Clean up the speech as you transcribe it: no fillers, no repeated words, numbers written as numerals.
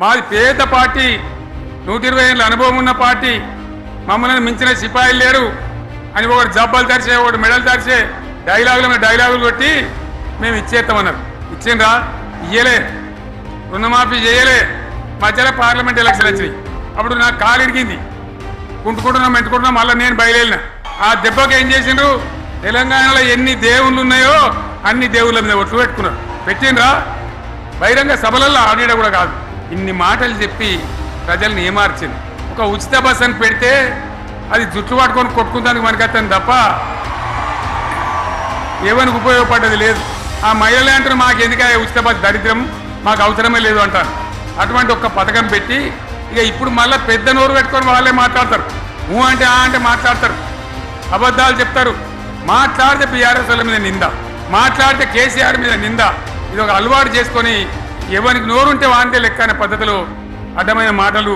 మాది పేద పార్టీ, 120 ఏళ్ళ అనుభవం ఉన్న పార్టీ, మమ్మల్ని మించిన సిపాయిలు లేరు అని ఒకటి జబ్బాలు తరిచే, ఒకటి మెడలు తరిచే డైలాగులు కొట్టి మేము ఇచ్చేస్తామన్నారు. ఇచ్చిండ్రా? ఇయ్యలే. రుణమాఫీ చేయలే. మధ్యలో పార్లమెంట్ ఎలక్షన్ వచ్చినాయి. అప్పుడు నాకు కాలు ఇడిగింది. కుంటుకుంటున్నాం మెంటుకుంటున్నాం. మళ్ళీ నేను బయలుదేరిన. ఆ దెబ్బకి ఏం చేసిండ్రు? తెలంగాణలో ఎన్ని దేవుళ్ళు ఉన్నాయో అన్ని దేవుళ్ళ మీద ఒట్లు పెట్టుకున్నారు. పెట్టిండ్రా? బహిరంగ సభలలో ఆడిడ కూడా కాదు. ఇన్ని మాటలు చెప్పి ప్రజల్ని ఏమార్చింది. ఒక ఉచిత బస్ అని పెడితే అది జుట్లు పట్టుకొని కొట్టుకుందానికి మనకత్తాను తప్ప ఏమనికి ఉపయోగపడ్డది లేదు. ఆ మహిళలే అంటారు మాకు ఎందుకు ఉచిత బస్ దరిద్రం, మాకు అవసరమే లేదు అంటారు. అటువంటి ఒక పథకం పెట్టి ఇక ఇప్పుడు మళ్ళీ పెద్ద నోరు పెట్టుకొని వాళ్ళే మాట్లాడతారు. అంటే ఆ అంటే మాట్లాడతారు, అబద్ధాలు చెప్తారు. మాట్లాడితే బీఆర్ఎస్ వాళ్ళ మీద నింద, మాట్లాడితే కేసీఆర్ మీద నింద. ఇది ఒక అలవాటు చేసుకొని ఎవరికి నోరుంటే వాంటే లెక్క అనే పద్ధతిలో అడ్డమైన మాటలు